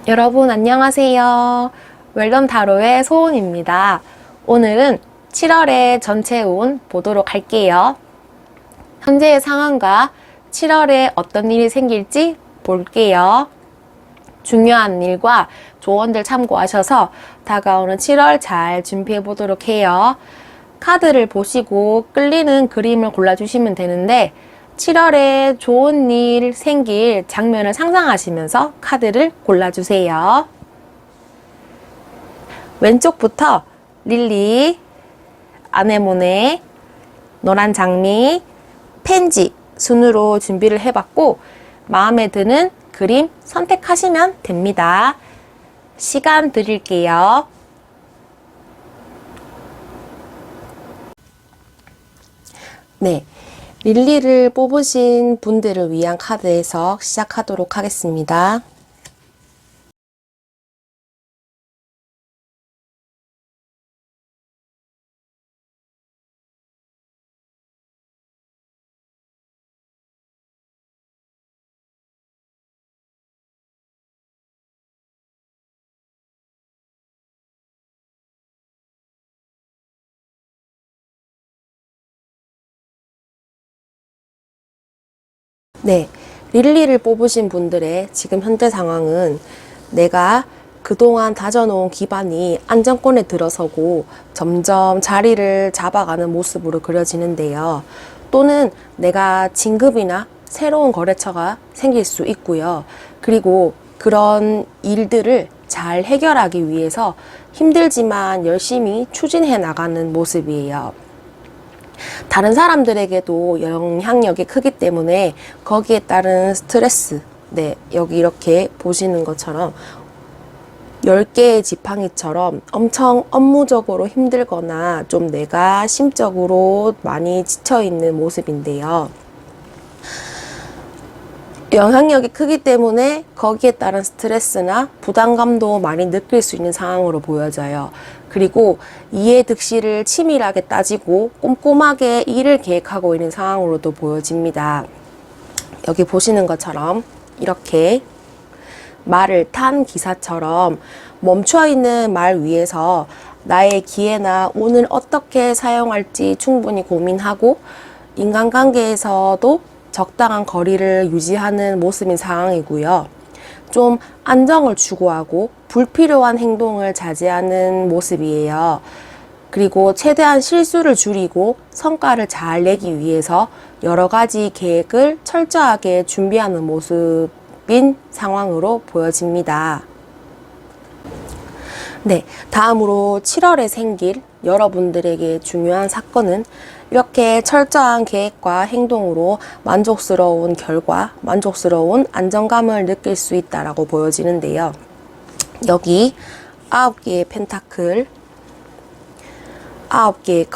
여러분 안녕하세요. 웰던 타로의 소은입니다. 오늘은 7월의 전체 운 보도록 할게요. 현재의 상황과 7월에 어떤 일이 생길지 볼게요. 중요한 일과 조언들 참고하셔서 다가오는 7월 잘 준비해 보도록 해요. 카드를 보시고 끌리는 그림을 골라주시면 되는데 7월에 좋은 일 생길 장면을 상상하시면서 카드를 골라주세요. 왼쪽부터 릴리, 아네모네, 노란 장미, 펜지 순으로 준비를 해봤고 마음에 드는 그림 선택하시면 됩니다. 시간 드릴게요. 네. 릴리를 뽑으신 분들을 위한 카드 해석 시작하도록 하겠습니다. 네, 릴리를 뽑으신 분들의 지금 현재 상황은 내가 그동안 다져놓은 기반이 안정권에 들어서고 점점 자리를 잡아가는 모습으로 그려지는데요. 또는 내가 진급이나 새로운 거래처가 생길 수 있고요. 그리고 그런 일들을 잘 해결하기 위해서 힘들지만 열심히 추진해 나가는 모습이에요. 다른 사람들에게도 영향력이 크기 때문에 거기에 따른 스트레스, 네, 여기 이렇게 보시는 것처럼 10개의 지팡이처럼 엄청 업무적으로 힘들거나 좀 내가 심적으로 많이 지쳐있는 모습인데요. 영향력이 크기 때문에 거기에 따른 스트레스나 부담감도 많이 느낄 수 있는 상황으로 보여져요. 그리고 이해 득실을 치밀하게 따지고 꼼꼼하게 일을 계획하고 있는 상황으로도 보여집니다. 여기 보시는 것처럼 이렇게 말을 탄 기사처럼 멈춰있는 말 위에서 나의 기회나 운을 어떻게 사용할지 충분히 고민하고 인간관계에서도 적당한 거리를 유지하는 모습인 상황이고요. 좀 안정을 추구하고 불필요한 행동을 자제하는 모습이에요. 그리고 최대한 실수를 줄이고 성과를 잘 내기 위해서 여러 가지 계획을 철저하게 준비하는 모습인 상황으로 보여집니다. 네, 다음으로 7월에 생길 여러분들에게 중요한 사건은 이렇게 철저한 계획과 행동으로 만족스러운 결과, 만족스러운 안정감을 느낄 수 있다라고 보여지는데요. 여기 9개의 펜타클, 9개의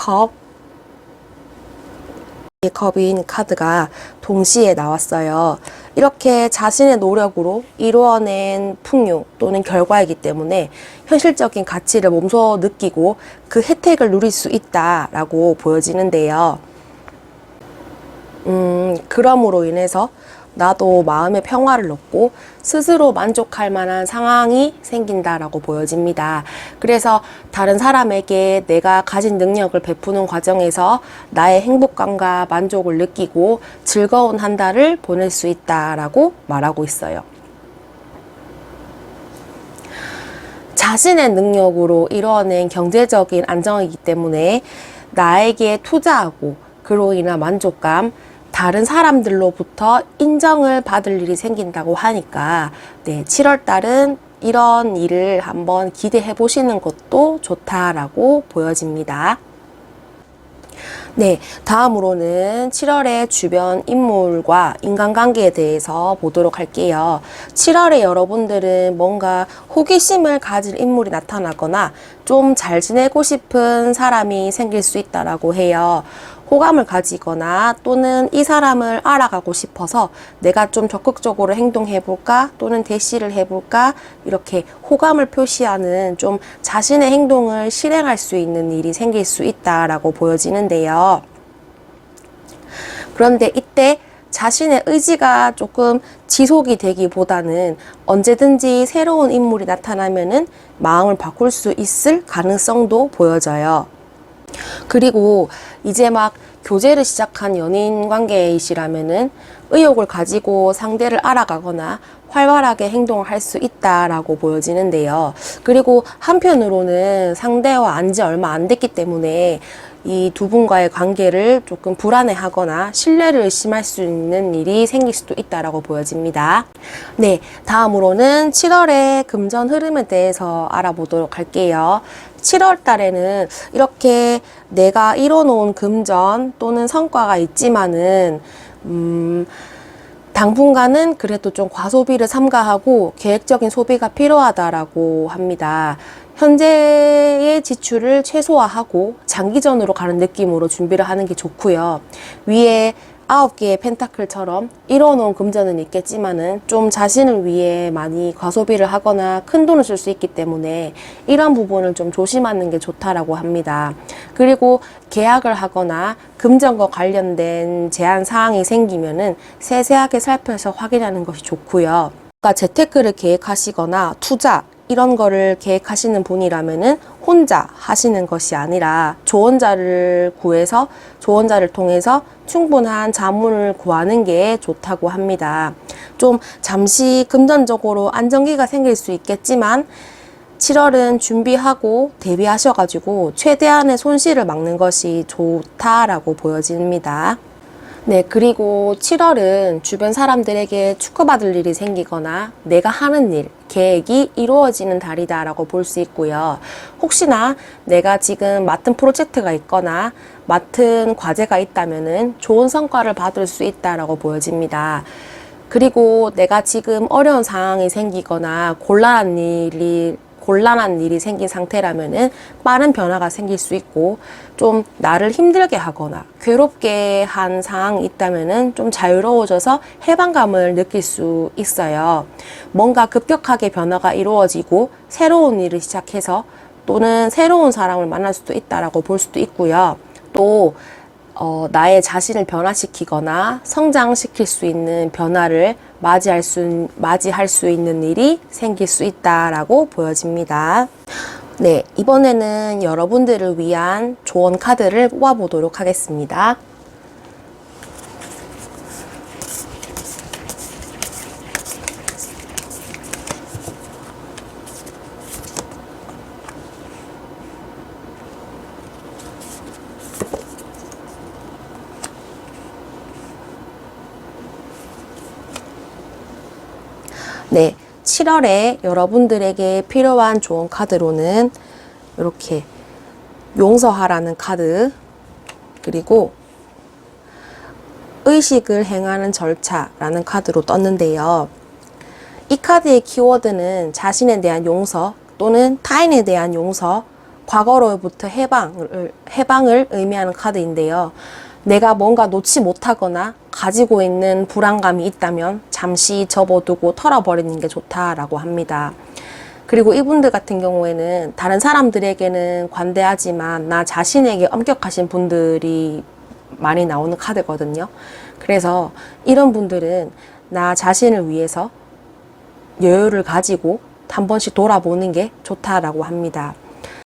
컵인 카드가 동시에 나왔어요. 이렇게 자신의 노력으로 이루어낸 풍요 또는 결과이기 때문에 현실적인 가치를 몸소 느끼고 그 혜택을 누릴 수 있다라고 보여지는데요. 그럼으로 인해서 나도 마음의 평화를 얻고 스스로 만족할 만한 상황이 생긴다라고 보여집니다. 그래서 다른 사람에게 내가 가진 능력을 베푸는 과정에서 나의 행복감과 만족을 느끼고 즐거운 한 달을 보낼 수 있다라고 말하고 있어요. 자신의 능력으로 이루어낸 경제적인 안정이기 때문에 나에게 투자하고 그로 인한 만족감, 다른 사람들로부터 인정을 받을 일이 생긴다고 하니까 네, 7월 달은 이런 일을 한번 기대해 보시는 것도 좋다라고 보여집니다. 네, 다음으로는 7월의 주변 인물과 인간관계에 대해서 보도록 할게요. 7월에 여러분들은 뭔가 호기심을 가질 인물이 나타나거나 좀 잘 지내고 싶은 사람이 생길 수 있다라고 해요. 호감을 가지거나 또는 이 사람을 알아가고 싶어서 내가 좀 적극적으로 행동해볼까 또는 대시를 해볼까 이렇게 호감을 표시하는 좀 자신의 행동을 실행할 수 있는 일이 생길 수 있다라고 보여지는데요. 그런데 이때 자신의 의지가 조금 지속이 되기보다는 언제든지 새로운 인물이 나타나면은 마음을 바꿀 수 있을 가능성도 보여져요. 그리고 이제 막 교제를 시작한 연인 관계이시라면은 의욕을 가지고 상대를 알아가거나 활발하게 행동을 할 수 있다라고 보여지는데요. 그리고 한편으로는 상대와 안지 얼마 안 됐기 때문에 이 두 분과의 관계를 조금 불안해하거나 신뢰를 의심할 수 있는 일이 생길 수도 있다라고 보여집니다. 네, 다음으로는 7월의 금전 흐름에 대해서 알아보도록 할게요. 7월 달에는 이렇게 내가 이뤄놓은 금전 또는 성과가 있지만은 당분간은 그래도 좀 과소비를 삼가하고 계획적인 소비가 필요하다라고 합니다. 현재의 지출을 최소화하고 장기전으로 가는 느낌으로 준비를 하는 게 좋고요. 위에 9개의 펜타클처럼 이뤄놓은 금전은 있겠지만은 좀 자신을 위해 많이 과소비를 하거나 큰 돈을 쓸 수 있기 때문에 이런 부분을 좀 조심하는 게 좋다라고 합니다. 그리고 계약을 하거나 금전과 관련된 제한 사항이 생기면은 세세하게 살펴서 확인하는 것이 좋고요. 그러니까 재테크를 계획하시거나 투자 이런 거를 계획하시는 분이라면은 혼자 하시는 것이 아니라 조언자를 구해서 조언자를 통해서 충분한 자문을 구하는 게 좋다고 합니다. 좀 잠시 금전적으로 안정기가 생길 수 있겠지만 7월은 준비하고 대비하셔가지고 최대한의 손실을 막는 것이 좋다라고 보여집니다. 네, 그리고 7월은 주변 사람들에게 축하받을 일이 생기거나 내가 하는 일, 계획이 이루어지는 달이다라고 볼 수 있고요. 혹시나 내가 지금 맡은 프로젝트가 있거나 맡은 과제가 있다면은 좋은 성과를 받을 수 있다라고 보여집니다. 그리고 내가 지금 어려운 상황이 생기거나 곤란한 일이 생긴 상태라면은 빠른 변화가 생길 수 있고 좀 나를 힘들게 하거나 괴롭게 한 상황이 있다면은 좀 자유로워져서 해방감을 느낄 수 있어요. 뭔가 급격하게 변화가 이루어지고 새로운 일을 시작해서 또는 새로운 사람을 만날 수도 있다라고 볼 수도 있고요. 또 나의 자신을 변화시키거나 성장시킬 수 있는 변화를 맞이할 수 있는 일이 생길 수 있다라고 보여집니다. 네, 이번에는 여러분들을 위한 조언 카드를 뽑아보도록 하겠습니다. 네, 7월에 여러분들에게 필요한 조언 카드로는 이렇게 용서하라는 카드, 그리고 의식을 행하는 절차라는 카드로 떴는데요. 이 카드의 키워드는 자신에 대한 용서 또는 타인에 대한 용서, 과거로부터 해방을 의미하는 카드인데요. 내가 뭔가 놓지 못하거나 가지고 있는 불안감이 있다면 잠시 접어두고 털어버리는 게 좋다라고 합니다. 그리고 이분들 같은 경우에는 다른 사람들에게는 관대하지만 나 자신에게 엄격하신 분들이 많이 나오는 카드거든요. 그래서 이런 분들은 나 자신을 위해서 여유를 가지고 한 번씩 돌아보는 게 좋다라고 합니다.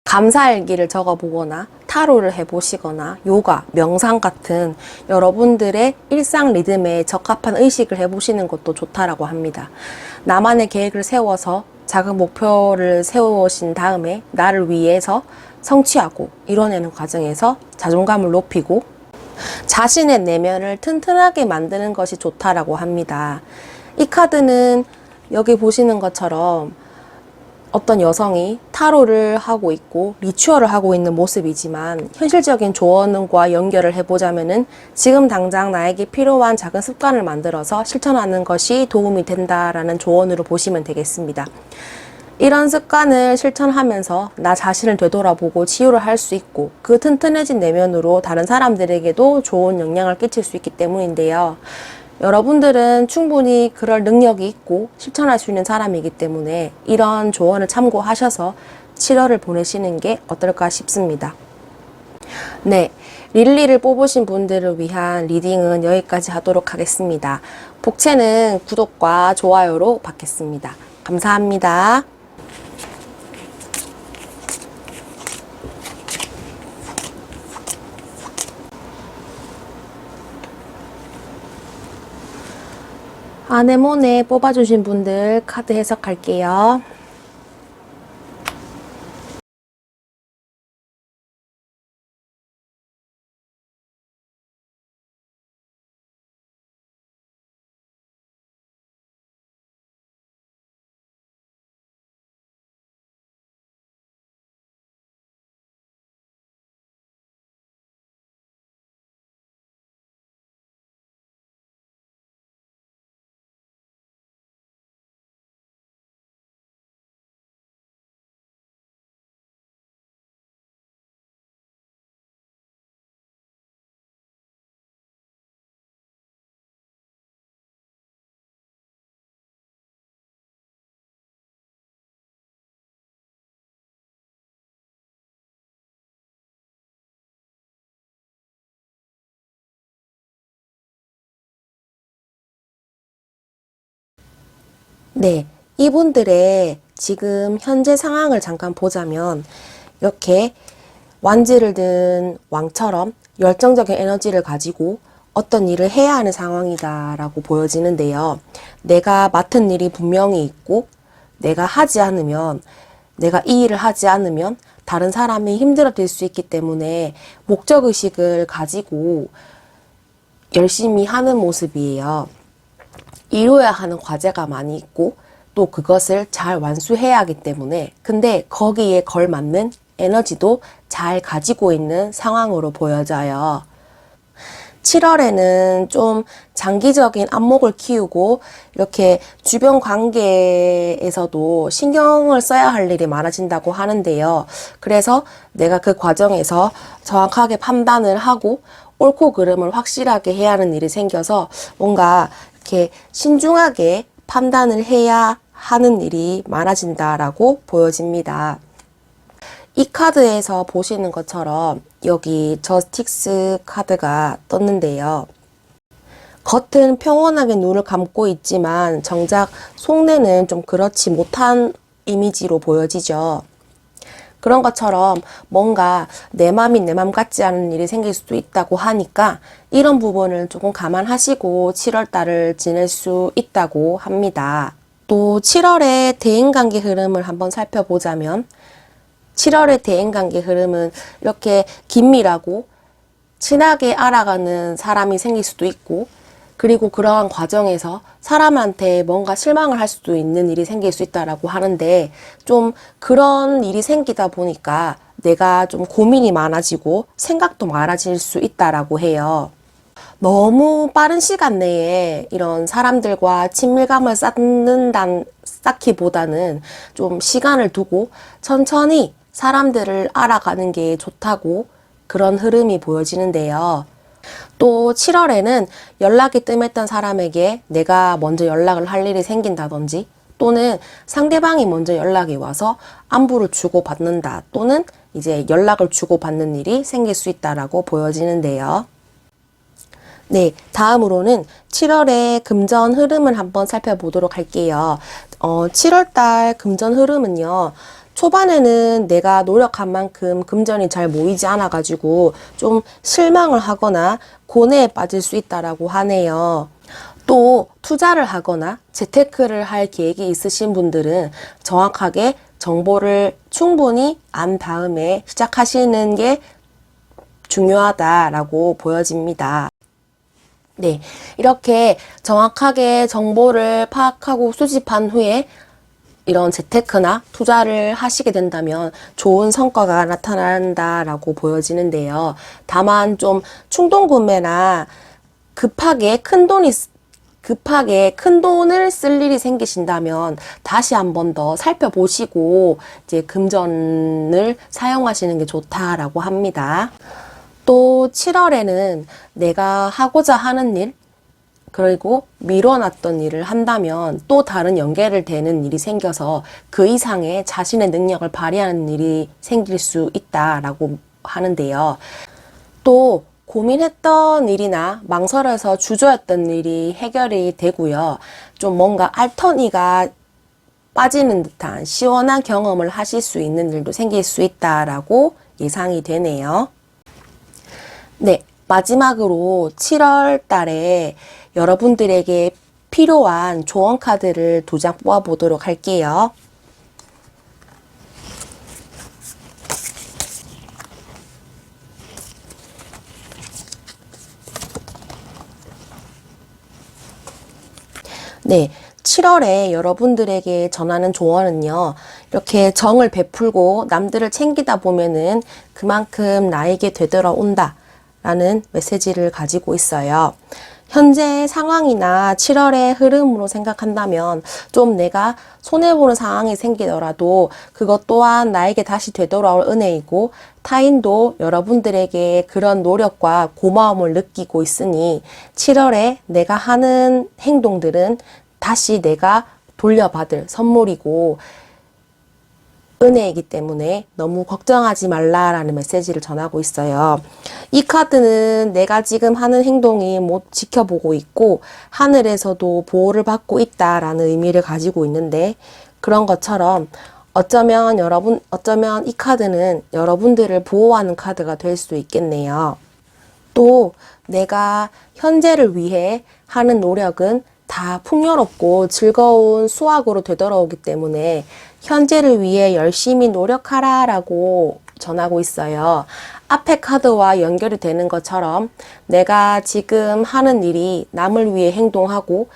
감사일기를 적어보거나 타로를 해보시거나 요가, 명상 같은 여러분들의 일상 리듬에 적합한 의식을 해보시는 것도 좋다라고 합니다. 나만의 계획을 세워서 작은 목표를 세우신 다음에 나를 위해서 성취하고 이뤄내는 과정에서 자존감을 높이고 자신의 내면을 튼튼하게 만드는 것이 좋다라고 합니다. 이 카드는 여기 보시는 것처럼 어떤 여성이 타로를 하고 있고 리추얼을 하고 있는 모습이지만 현실적인 조언과 연결을 해보자면은 지금 당장 나에게 필요한 작은 습관을 만들어서 실천하는 것이 도움이 된다라는 조언으로 보시면 되겠습니다. 이런 습관을 실천하면서 나 자신을 되돌아보고 치유를 할 수 있고 그 튼튼해진 내면으로 다른 사람들에게도 좋은 영향을 끼칠 수 있기 때문인데요. 여러분들은 충분히 그럴 능력이 있고 실천할 수 있는 사람이기 때문에 이런 조언을 참고하셔서 7월을 보내시는 게 어떨까 싶습니다. 네, 릴리를 뽑으신 분들을 위한 리딩은 여기까지 하도록 하겠습니다. 복채는 구독과 좋아요로 받겠습니다. 감사합니다. 아네모네 뽑아주신 분들 카드 해석할게요. 네, 이분들의 지금 현재 상황을 잠깐 보자면 이렇게 완지를 든 왕처럼 열정적인 에너지를 가지고 어떤 일을 해야 하는 상황이다라고 보여지는데요. 내가 맡은 일이 분명히 있고 내가 하지 않으면 내가 이 일을 하지 않으면 다른 사람이 힘들어질 수 있기 때문에 목적의식을 가지고 열심히 하는 모습이에요. 이루어야 하는 과제가 많이 있고 또 그것을 잘 완수해야 하기 때문에 근데 거기에 걸맞는 에너지도 잘 가지고 있는 상황으로 보여져요. 7월에는 좀 장기적인 안목을 키우고 이렇게 주변 관계에서도 신경을 써야 할 일이 많아진다고 하는데요. 그래서 내가 그 과정에서 정확하게 판단을 하고 옳고 그름을 확실하게 해야 하는 일이 생겨서 뭔가 이렇게 신중하게 판단을 해야 하는 일이 많아진다라고 보여집니다. 이 카드에서 보시는 것처럼 여기 저스티스 카드가 떴는데요. 겉은 평온하게 눈을 감고 있지만 정작 속내는 좀 그렇지 못한 이미지로 보여지죠. 그런 것처럼 뭔가 내 맘이 내 맘 같지 않은 일이 생길 수도 있다고 하니까 이런 부분을 조금 감안하시고 7월달을 지낼 수 있다고 합니다. 또 7월의 대인관계 흐름을 한번 살펴보자면 7월의 대인관계 흐름은 이렇게 긴밀하고 친하게 알아가는 사람이 생길 수도 있고 그리고 그러한 과정에서 사람한테 뭔가 실망을 할 수도 있는 일이 생길 수 있다라고 하는데 좀 그런 일이 생기다 보니까 내가 좀 고민이 많아지고 생각도 많아질 수 있다라고 해요. 너무 빠른 시간 내에 이런 사람들과 친밀감을 쌓기보다는 좀 시간을 두고 천천히 사람들을 알아가는 게 좋다고 그런 흐름이 보여지는데요. 또 7월에는 연락이 뜸했던 사람에게 내가 먼저 연락을 할 일이 생긴다든지 또는 상대방이 먼저 연락이 와서 안부를 주고받는다 또는 이제 연락을 주고받는 일이 생길 수 있다라고 보여지는데요. 네, 다음으로는 7월의 금전 흐름을 한번 살펴보도록 할게요. 7월달 금전 흐름은요. 초반에는 내가 노력한 만큼 금전이 잘 모이지 않아가지고 좀 실망을 하거나 고뇌에 빠질 수 있다라고 하네요. 또 투자를 하거나 재테크를 할 계획이 있으신 분들은 정확하게 정보를 충분히 안 다음에 시작하시는 게 중요하다라고 보여집니다. 네, 이렇게 정확하게 정보를 파악하고 수집한 후에 이런 재테크나 투자를 하시게 된다면 좋은 성과가 나타난다라고 보여지는데요. 다만 좀 충동 구매나 급하게 큰 돈을 쓸 일이 생기신다면 다시 한 번 더 살펴보시고 이제 금전을 사용하시는 게 좋다라고 합니다. 또 7월에는 내가 하고자 하는 일, 그리고 미뤄놨던 일을 한다면 또 다른 연계를 되는 일이 생겨서 그 이상의 자신의 능력을 발휘하는 일이 생길 수 있다라고 하는데요. 또 고민했던 일이나 망설여서 주저했던 일이 해결이 되고요. 좀 뭔가 알턴이가 빠지는 듯한 시원한 경험을 하실 수 있는 일도 생길 수 있다라고 예상이 되네요. 네, 마지막으로 7월 달에 여러분들에게 필요한 조언 카드를 2장 뽑아보도록 할게요. 네, 7월에 여러분들에게 전하는 조언은요, 이렇게 정을 베풀고 남들을 챙기다 보면은 그만큼 나에게 되돌아온다 라는 메시지를 가지고 있어요. 현재 상황이나 7월의 흐름으로 생각한다면 좀 내가 손해보는 상황이 생기더라도 그것 또한 나에게 다시 되돌아올 은혜이고, 타인도 여러분들에게 그런 노력과 고마움을 느끼고 있으니 7월에 내가 하는 행동들은 다시 내가 돌려받을 선물이고 은혜이기 때문에 너무 걱정하지 말라라는 메시지를 전하고 있어요. 이 카드는 내가 지금 하는 행동이 못 지켜보고 있고 하늘에서도 보호를 받고 있다라는 의미를 가지고 있는데, 그런 것처럼 어쩌면 이 카드는 여러분들을 보호하는 카드가 될 수 있겠네요. 또 내가 현재를 위해 하는 노력은 다 풍요롭고 즐거운 수확으로 되돌아오기 때문에 현재를 위해 열심히 노력하라 라고 전하고 있어요. 앞에 카드와 연결이 되는 것처럼 내가 지금 하는 일이 남을 위해 행동하고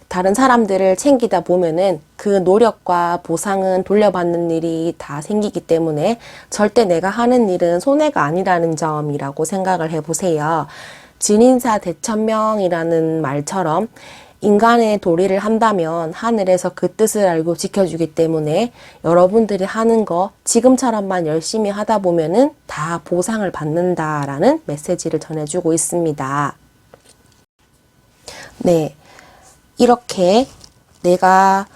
다른 사람들을 챙기다 보면은 그 노력과 보상은 돌려받는 일이 다 생기기 때문에 절대 내가 하는 일은 손해가 아니라는 점이라고 생각을 해보세요. 진인사 대천명이라는 말처럼 인간의 도리를 한다면 하늘에서 그 뜻을 알고 지켜주기 때문에 여러분들이 하는 거 지금처럼만 열심히 하다 보면은 다 보상을 받는다라는 메시지를 전해주고 있습니다. 네, 이렇게 내가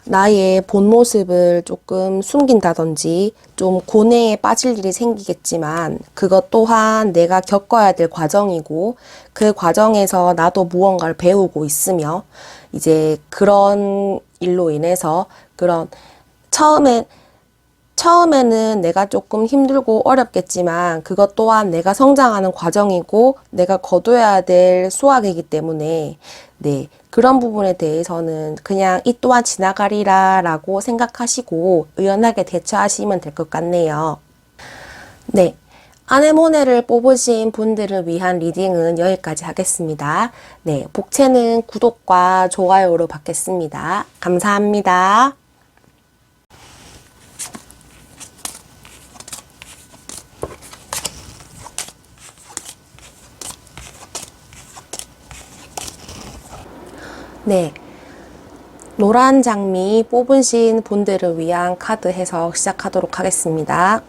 나의 본 모습을 조금 숨긴다든지 좀 고뇌에 빠질 일이 생기겠지만 그것 또한 내가 겪어야 될 과정이고 그 과정에서 나도 무언가를 배우고 있으며 이제 그런 일로 인해서 그런 처음에는 내가 조금 힘들고 어렵겠지만 그것 또한 내가 성장하는 과정이고 내가 거둬야 될 수학이기 때문에 네, 그런 부분에 대해서는 그냥 이 또한 지나가리라 라고 생각하시고 의연하게 대처하시면 될 것 같네요. 네, 아네모네를 뽑으신 분들을 위한 리딩은 여기까지 하겠습니다. 네, 복채는 구독과 좋아요로 받겠습니다. 감사합니다. 네, 노란 장미 뽑으신 분들을 위한 카드 해석 시작하도록 하겠습니다.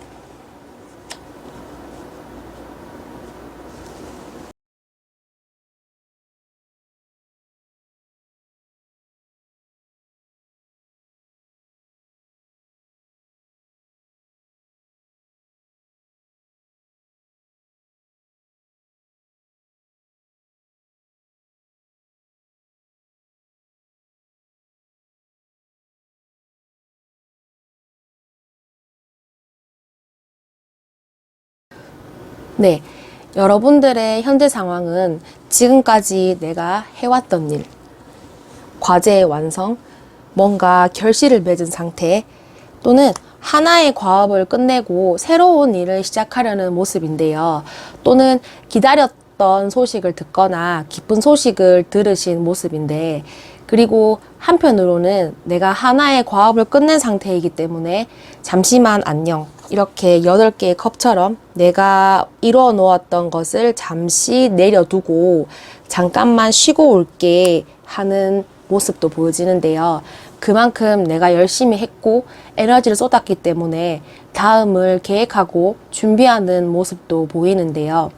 네, 여러분들의 현재 상황은 지금까지 내가 해왔던 일, 과제의 완성, 뭔가 결실을 맺은 상태 또는 하나의 과업을 끝내고 새로운 일을 시작하려는 모습인데요. 또는 기다렸던 소식을 듣거나 기쁜 소식을 들으신 모습인데, 그리고 한편으로는 내가 하나의 과업을 끝낸 상태이기 때문에 잠시만 안녕, 이렇게 8개의 컵처럼 내가 이루어 놓았던 것을 잠시 내려두고 잠깐만 쉬고 올게 하는 모습도 보여지는데요. 그만큼 내가 열심히 했고 에너지를 쏟았기 때문에 다음을 계획하고 준비하는 모습도 보이는데요.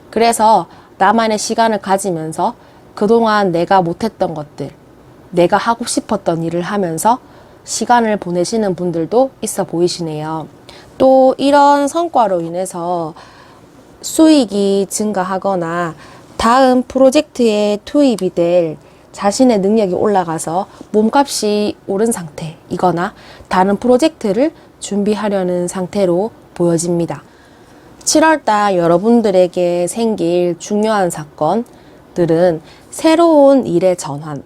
그래서 나만의 시간을 가지면서 그동안 내가 못했던 것들, 내가 하고 싶었던 일을 하면서 시간을 보내시는 분들도 있어 보이시네요. 또 이런 성과로 인해서 수익이 증가하거나 다음 프로젝트에 투입이 될 자신의 능력이 올라가서 몸값이 오른 상태이거나 다른 프로젝트를 준비하려는 상태로 보여집니다. 7월달 여러분들에게 생길 중요한 사건들은 새로운 일의 전환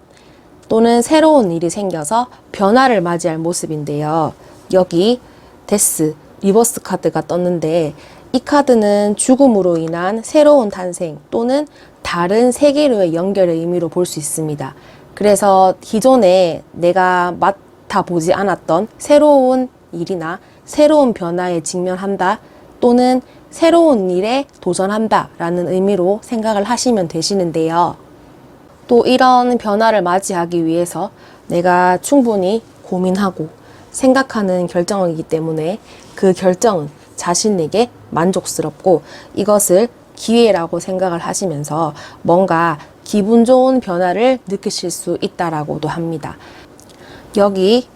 또는 새로운 일이 생겨서 변화를 맞이할 모습인데요. 여기 데스, 리버스 카드가 떴는데 이 카드는 죽음으로 인한 새로운 탄생 또는 다른 세계로의 연결의 의미로 볼 수 있습니다. 그래서 기존에 내가 맡아보지 않았던 새로운 일이나 새로운 변화에 직면한다 또는 새로운 일에 도전한다 라는 의미로 생각을 하시면 되시는데요. 또 이런 변화를 맞이하기 위해서 내가 충분히 고민하고 생각하는 결정이기 때문에 그 결정은 자신에게 만족스럽고 이것을 기회라고 생각을 하시면서 뭔가 기분 좋은 변화를 느끼실 수 있다라고도 합니다. 여기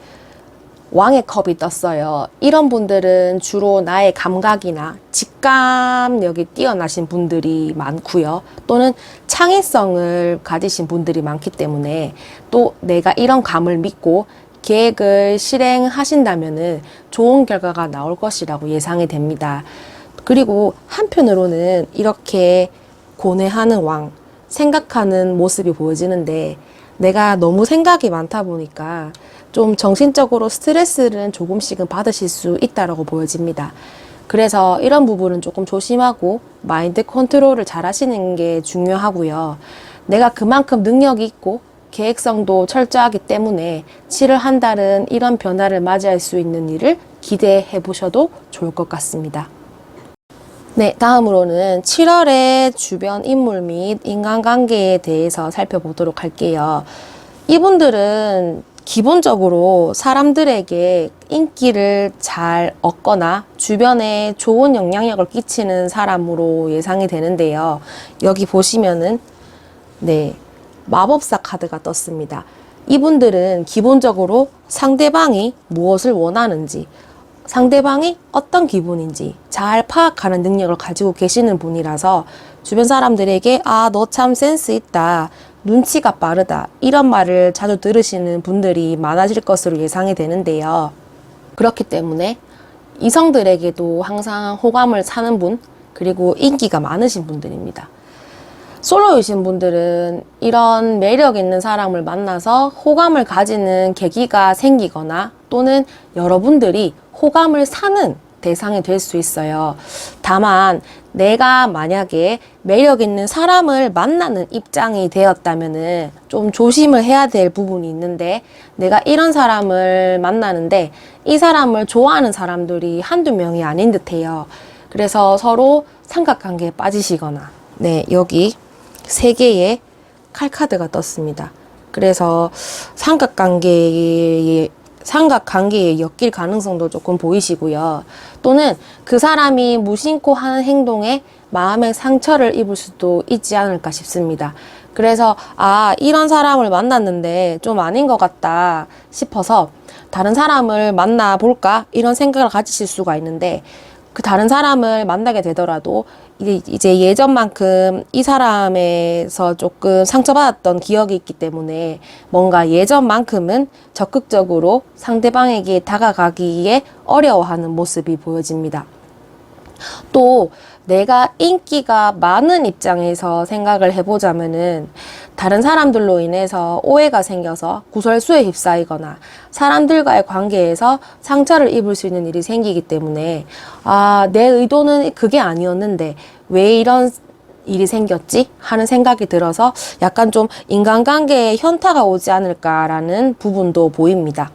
왕의 컵이 떴어요. 이런 분들은 주로 나의 감각이나 직감력이 뛰어나신 분들이 많고요. 또는 창의성을 가지신 분들이 많기 때문에 또 내가 이런 감을 믿고 계획을 실행하신다면은 좋은 결과가 나올 것이라고 예상이 됩니다. 그리고 한편으로는 이렇게 고뇌하는 왕, 생각하는 모습이 보여지는데 내가 너무 생각이 많다 보니까 좀 정신적으로 스트레스를 조금씩은 받으실 수 있다라고 보여집니다. 그래서 이런 부분은 조금 조심하고 마인드 컨트롤을 잘 하시는 게 중요하고요. 내가 그만큼 능력이 있고 계획성도 철저하기 때문에 7월 한 달은 이런 변화를 맞이할 수 있는 일을 기대해 보셔도 좋을 것 같습니다. 네, 다음으로는 7월의 주변 인물 및 인간관계에 대해서 살펴보도록 할게요. 이분들은 기본적으로 사람들에게 인기를 잘 얻거나 주변에 좋은 영향력을 끼치는 사람으로 예상이 되는데요. 여기 보시면은 네, 마법사 카드가 떴습니다. 이분들은 기본적으로 상대방이 무엇을 원하는지 상대방이 어떤 기분인지 잘 파악하는 능력을 가지고 계시는 분이라서 주변 사람들에게 아, 너 참 센스 있다, 눈치가 빠르다 이런 말을 자주 들으시는 분들이 많아질 것으로 예상이 되는데요. 그렇기 때문에 이성들에게도 항상 호감을 사는 분 그리고 인기가 많으신 분들입니다. 솔로이신 분들은 이런 매력 있는 사람을 만나서 호감을 가지는 계기가 생기거나 또는 여러분들이 호감을 사는 대상이 될 수 있어요. 다만 내가 만약에 매력 있는 사람을 만나는 입장이 되었다면은 좀 조심을 해야 될 부분이 있는데 내가 이런 사람을 만나는데 이 사람을 좋아하는 사람들이 한두 명이 아닌 듯해요. 그래서 서로 삼각관계에 빠지시거나 네, 여기 3개의 칼카드가 떴습니다. 그래서 삼각관계에 엮일 가능성도 조금 보이시고요. 또는 그 사람이 무심코 하는 행동에 마음의 상처를 입을 수도 있지 않을까 싶습니다. 그래서 아, 이런 사람을 만났는데 좀 아닌 것 같다 싶어서 다른 사람을 만나볼까? 이런 생각을 가지실 수가 있는데 그 다른 사람을 만나게 되더라도 이제 예전만큼 이 사람에서 조금 상처받았던 기억이 있기 때문에 뭔가 예전만큼은 적극적으로 상대방에게 다가가기에 어려워하는 모습이 보여집니다. 또 내가 인기가 많은 입장에서 생각을 해보자면은 다른 사람들로 인해서 오해가 생겨서 구설수에 휩싸이거나 사람들과의 관계에서 상처를 입을 수 있는 일이 생기기 때문에 아, 내 의도는 그게 아니었는데 왜 이런 일이 생겼지? 하는 생각이 들어서 약간 좀 인간관계에 현타가 오지 않을까라는 부분도 보입니다.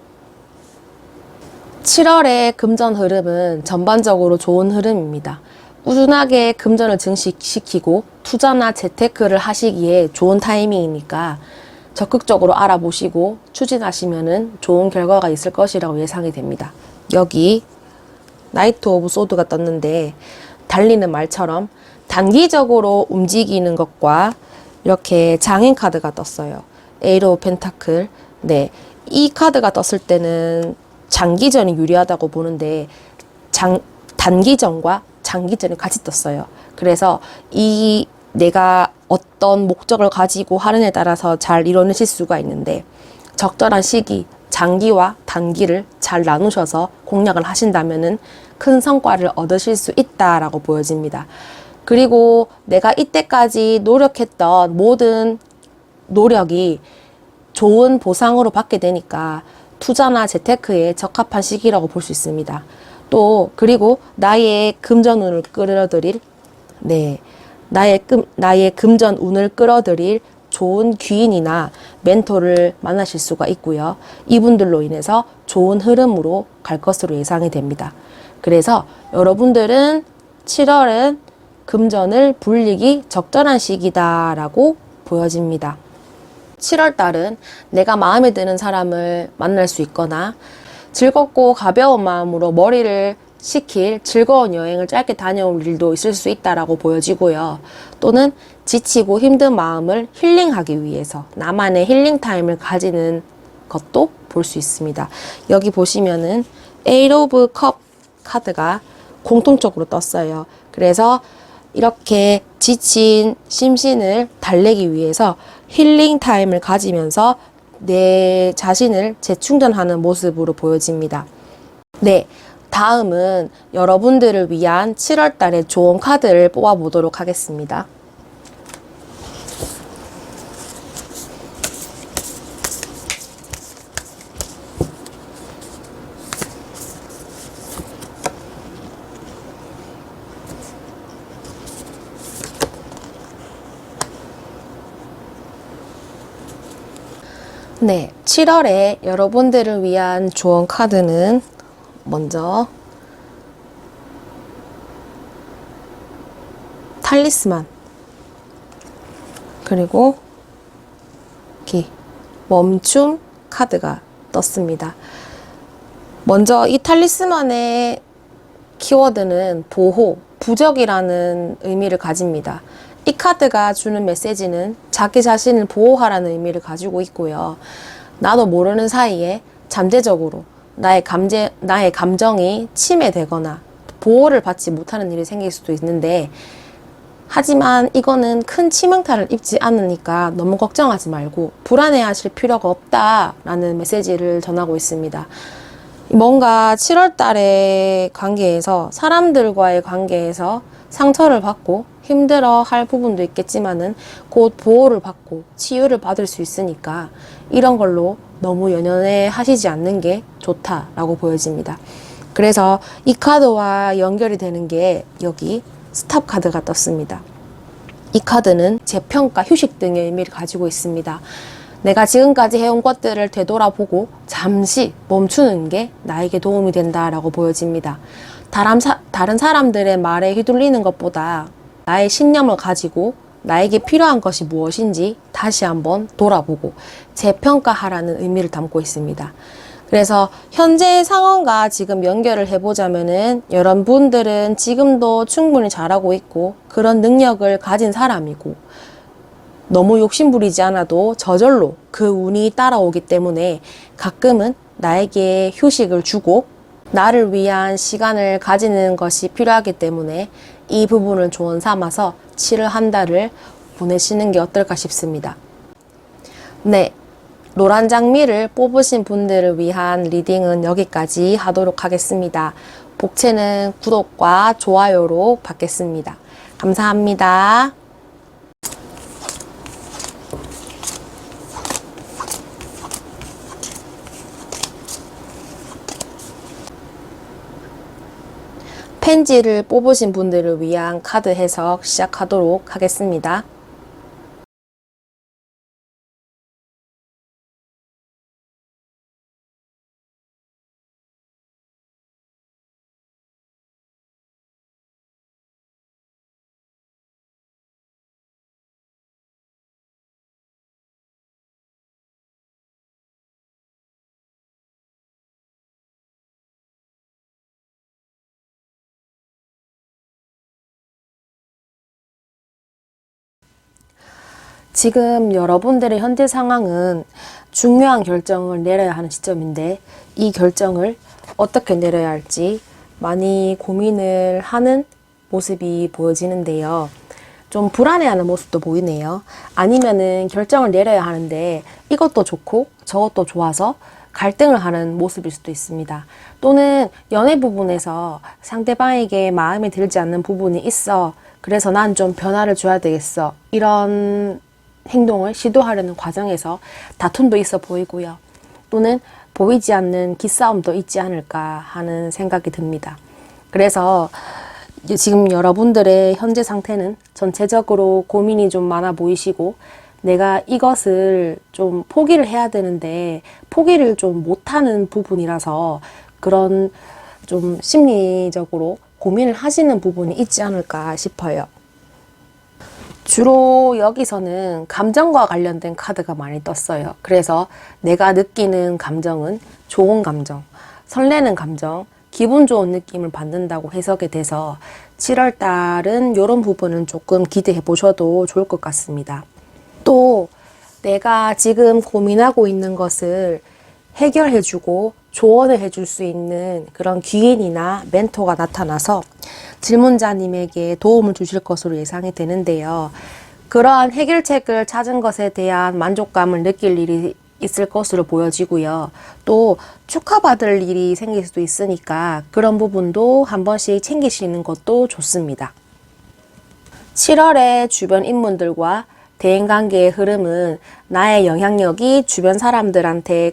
7월의 금전 흐름은 전반적으로 좋은 흐름입니다. 꾸준하게 금전을 증식시키고 투자나 재테크를 하시기에 좋은 타이밍이니까 적극적으로 알아보시고 추진하시면은 좋은 결과가 있을 것이라고 예상이 됩니다. 여기 나이트 오브 소드가 떴는데 달리는 말처럼 단기적으로 움직이는 것과 이렇게 장인 카드가 떴어요. 에이트 오브 펜타클. 네, 이 카드가 떴을 때는 장기전이 유리하다고 보는데 단기전과 장기전을 같이 떴어요. 그래서 이 내가 어떤 목적을 가지고 하느냐에 따라서 잘 이뤄내실 수가 있는데, 적절한 시기, 장기와 단기를 잘 나누셔서 공략을 하신다면은 큰 성과를 얻으실 수 있다라고 보여집니다. 그리고 내가 이때까지 노력했던 모든 노력이 좋은 보상으로 받게 되니까 투자나 재테크에 적합한 시기라고 볼 수 있습니다. 또 그리고 나의 금전운을 끌어들일 나의 금전운을 끌어들일 좋은 귀인이나 멘토를 만나실 수가 있고요. 이분들로 인해서 좋은 흐름으로 갈 것으로 예상이 됩니다. 그래서 여러분들은 7월은 금전을 불리기 적절한 시기다라고 보여집니다. 7월 달은 내가 마음에 드는 사람을 만날 수 있거나 즐겁고 가벼운 마음으로 머리를 식힐 즐거운 여행을 짧게 다녀올 일도 있을 수 있다라고 보여지고요. 또는 지치고 힘든 마음을 힐링하기 위해서 나만의 힐링 타임을 가지는 것도 볼 수 있습니다. 여기 보시면은 Eight of Cup 카드가 공통적으로 떴어요. 그래서 이렇게 지친 심신을 달래기 위해서 힐링 타임을 가지면서 내 자신을 재충전하는 모습으로 보여집니다. 네, 다음은 여러분들을 위한 7월 달의 좋은 카드를 뽑아보도록 하겠습니다. 네, 7월에 여러분들을 위한 좋은 카드는 먼저 탈리스만, 그리고 멈춤 카드가 떴습니다. 먼저 이 탈리스만의 키워드는 보호, 부적이라는 의미를 가집니다. 이 카드가 주는 메시지는 자기 자신을 보호하라는 의미를 가지고 있고요. 나도 모르는 사이에 잠재적으로 나의 감정이 침해되거나 보호를 받지 못하는 일이 생길 수도 있는데, 하지만 이거는 큰 치명타를 입지 않으니까 너무 걱정하지 말고 불안해하실 필요가 없다라는 메시지를 전하고 있습니다. 뭔가 7월 달의 관계에서, 사람들과의 관계에서 상처를 받고 힘들어 할 부분도 있겠지만은 곧 보호를 받고 치유를 받을 수 있으니까 이런 걸로 너무 연연해 하시지 않는 게 좋다라고 보여집니다. 그래서 이 카드와 연결이 되는 게 여기 스탑 카드가 떴습니다. 이 카드는 재평가, 휴식 등의 의미를 가지고 있습니다. 내가 지금까지 해온 것들을 되돌아보고 잠시 멈추는 게 나에게 도움이 된다라고 보여집니다. 다른 사람들의 말에 휘둘리는 것보다 나의 신념을 가지고 나에게 필요한 것이 무엇인지 다시 한번 돌아보고 재평가하라는 의미를 담고 있습니다. 그래서 현재의 상황과 지금 연결을 해보자면은, 여러분들은 지금도 충분히 잘하고 있고 그런 능력을 가진 사람이고, 너무 욕심부리지 않아도 저절로 그 운이 따라오기 때문에 가끔은 나에게 휴식을 주고 나를 위한 시간을 가지는 것이 필요하기 때문에 이 부분을 조언 삼아서 7월 한 달을 보내시는 게 어떨까 싶습니다. 네, 노란 장미를 뽑으신 분들을 위한 리딩은 여기까지 하도록 하겠습니다. 복채는 구독과 좋아요로 받겠습니다. 감사합니다. 펜지를 뽑으신 분들을 위한 카드 해석 시작하도록 하겠습니다. 지금 여러분들의 현재 상황은 중요한 결정을 내려야 하는 시점인데, 이 결정을 어떻게 내려야 할지 많이 고민을 하는 모습이 보여지는데요. 좀 불안해하는 모습도 보이네요. 아니면은 결정을 내려야 하는데 이것도 좋고 저것도 좋아서 갈등을 하는 모습일 수도 있습니다. 또는 연애 부분에서 상대방에게 마음에 들지 않는 부분이 있어. 그래서 난 좀 변화를 줘야 되겠어. 이런 행동을 시도하려는 과정에서 다툼도 있어 보이고요. 또는 보이지 않는 기싸움도 있지 않을까 하는 생각이 듭니다. 그래서 지금 여러분들의 현재 상태는 전체적으로 고민이 좀 많아 보이시고 내가 이것을 좀 포기를 해야 되는데 포기를 좀 못하는 부분이라서 그런 좀 심리적으로 고민을 하시는 부분이 있지 않을까 싶어요. 주로 여기서는 감정과 관련된 카드가 많이 떴어요. 그래서 내가 느끼는 감정은 좋은 감정, 설레는 감정, 기분 좋은 느낌을 받는다고 해석이 돼서 7월 달은 이런 부분은 조금 기대해 보셔도 좋을 것 같습니다. 또 내가 지금 고민하고 있는 것을 해결해주고 조언을 해줄 수 있는 그런 귀인이나 멘토가 나타나서 질문자님에게 도움을 주실 것으로 예상이 되는데요. 그러한 해결책을 찾은 것에 대한 만족감을 느낄 일이 있을 것으로 보여지고요. 또 축하받을 일이 생길 수도 있으니까 그런 부분도 한 번씩 챙기시는 것도 좋습니다. 7월에 주변 인물들과 대인관계의 흐름은 나의 영향력이 주변 사람들한테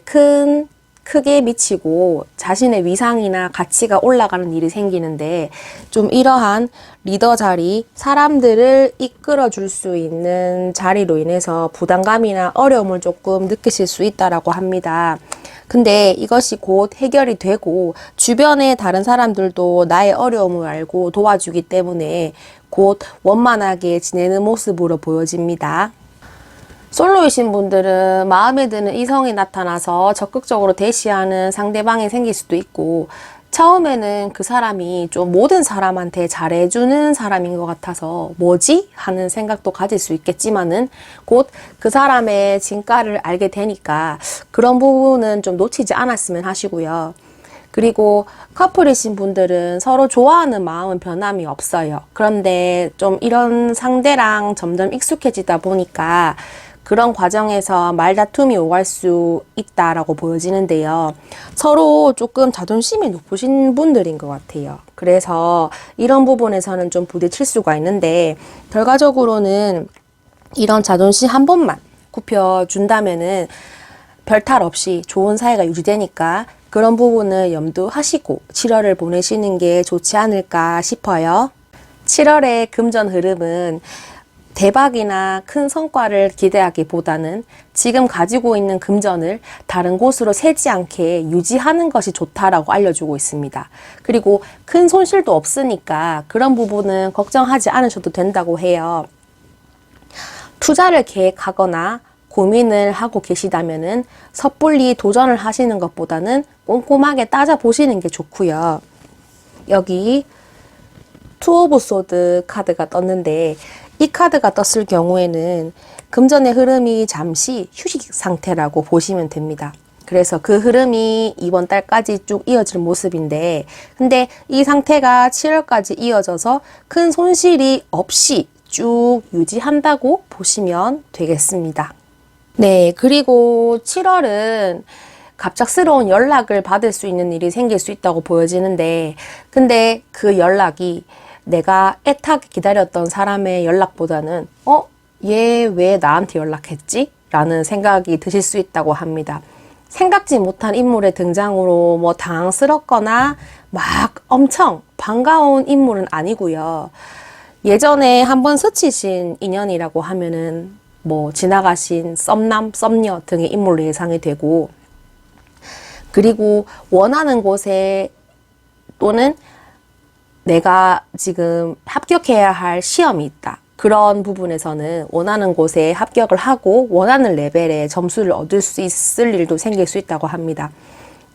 크게 미치고 자신의 위상이나 가치가 올라가는 일이 생기는데 좀 이러한 리더 자리, 사람들을 이끌어 줄 수 있는 자리로 인해서 부담감이나 어려움을 조금 느끼실 수 있다라고 합니다. 근데 이것이 곧 해결이 되고 주변의 다른 사람들도 나의 어려움을 알고 도와주기 때문에 곧 원만하게 지내는 모습으로 보여집니다. 솔로이신 분들은 마음에 드는 이성이 나타나서 적극적으로 대시하는 상대방이 생길 수도 있고 처음에는 그 사람이 좀 모든 사람한테 잘해주는 사람인 것 같아서 뭐지? 하는 생각도 가질 수 있겠지만은 곧 그 사람의 진가를 알게 되니까 그런 부분은 좀 놓치지 않았으면 하시고요. 그리고 커플이신 분들은 서로 좋아하는 마음은 변함이 없어요. 그런데 좀 이런 상대랑 점점 익숙해지다 보니까 그런 과정에서 말다툼이 오갈 수 있다라고 보여지는데요. 서로 조금 자존심이 높으신 분들인 것 같아요. 그래서 이런 부분에서는 좀 부딪힐 수가 있는데 결과적으로는 이런 자존심 한 번만 굽혀준다면은 별탈 없이 좋은 사이가 유지되니까 그런 부분을 염두하시고 7월을 보내시는 게 좋지 않을까 싶어요. 7월의 금전 흐름은 대박이나 큰 성과를 기대하기보다는 지금 가지고 있는 금전을 다른 곳으로 새지 않게 유지하는 것이 좋다라고 알려주고 있습니다. 그리고 큰 손실도 없으니까 그런 부분은 걱정하지 않으셔도 된다고 해요. 투자를 계획하거나 고민을 하고 계시다면은 섣불리 도전을 하시는 것보다는 꼼꼼하게 따져보시는 게 좋고요. 여기 투 오브 소드 카드가 떴는데 이 카드가 떴을 경우에는 금전의 흐름이 잠시 휴식 상태라고 보시면 됩니다. 그래서 그 흐름이 이번 달까지 쭉 이어질 모습인데 근데 이 상태가 7월까지 이어져서 큰 손실이 없이 쭉 유지한다고 보시면 되겠습니다. 네, 그리고 7월은 갑작스러운 연락을 받을 수 있는 일이 생길 수 있다고 보여지는데 근데 그 연락이 내가 애타게 기다렸던 사람의 연락보다는 얘 왜 나한테 연락했지? 라는 생각이 드실 수 있다고 합니다. 생각지 못한 인물의 등장으로 뭐 당황스럽거나 막 엄청 반가운 인물은 아니고요. 예전에 한번 스치신 인연이라고 하면은 뭐 지나가신 썸남, 썸녀 등의 인물로 예상이 되고 그리고 원하는 곳에 또는 내가 지금 합격해야 할 시험이 있다. 그런 부분에서는 원하는 곳에 합격을 하고 원하는 레벨의 점수를 얻을 수 있을 일도 생길 수 있다고 합니다.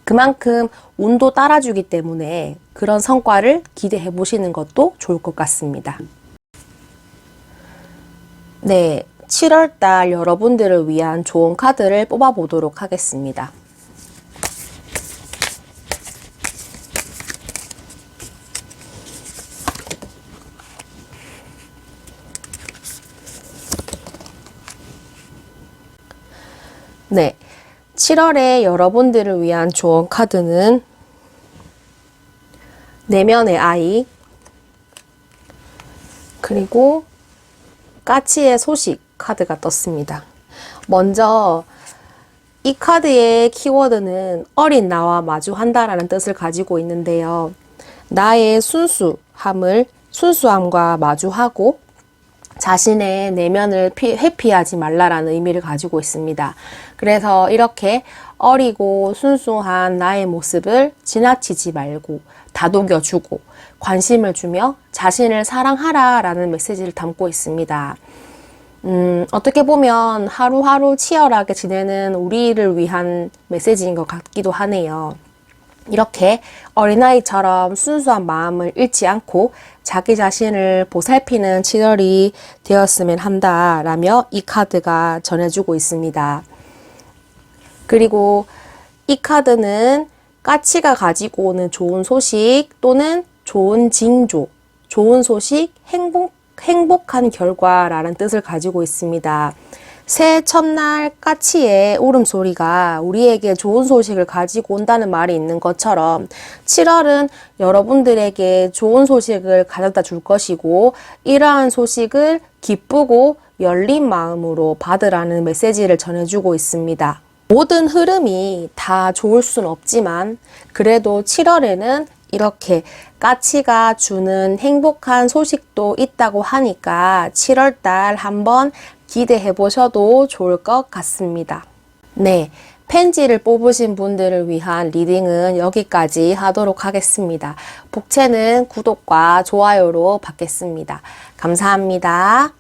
그만큼 운도 따라주기 때문에 그런 성과를 기대해 보시는 것도 좋을 것 같습니다. 네, 7월달 여러분들을 위한 좋은 카드를 뽑아보도록 하겠습니다. 네. 7월에 여러분들을 위한 조언 카드는 내면의 아이, 그리고 까치의 소식 카드가 떴습니다. 먼저 이 카드의 키워드는 어린 나와 마주한다라는 뜻을 가지고 있는데요. 나의 순수함과 마주하고 자신의 내면을 회피하지 말라라는 의미를 가지고 있습니다. 그래서 이렇게 어리고 순수한 나의 모습을 지나치지 말고 다독여주고 관심을 주며 자신을 사랑하라라는 메시지를 담고 있습니다. 어떻게 보면 하루하루 치열하게 지내는 우리를 위한 메시지인 것 같기도 하네요. 이렇게 어린아이처럼 순수한 마음을 잃지 않고 자기 자신을 보살피는 7월이 되었으면 한다라며 이 카드가 전해주고 있습니다. 그리고 이 카드는 까치가 가지고 오는 좋은 소식 또는 좋은 징조, 좋은 소식, 행복한 결과라는 뜻을 가지고 있습니다. 새해 첫날 까치의 울음소리가 우리에게 좋은 소식을 가지고 온다는 말이 있는 것처럼 7월은 여러분들에게 좋은 소식을 가져다 줄 것이고 이러한 소식을 기쁘고 열린 마음으로 받으라는 메시지를 전해주고 있습니다. 모든 흐름이 다 좋을 순 없지만 그래도 7월에는 이렇게 까치가 주는 행복한 소식도 있다고 하니까 7월달 한번 기대해 보셔도 좋을 것 같습니다. 네, 펜지를 뽑으신 분들을 위한 리딩은 여기까지 하도록 하겠습니다. 복채는 구독과 좋아요로 받겠습니다. 감사합니다.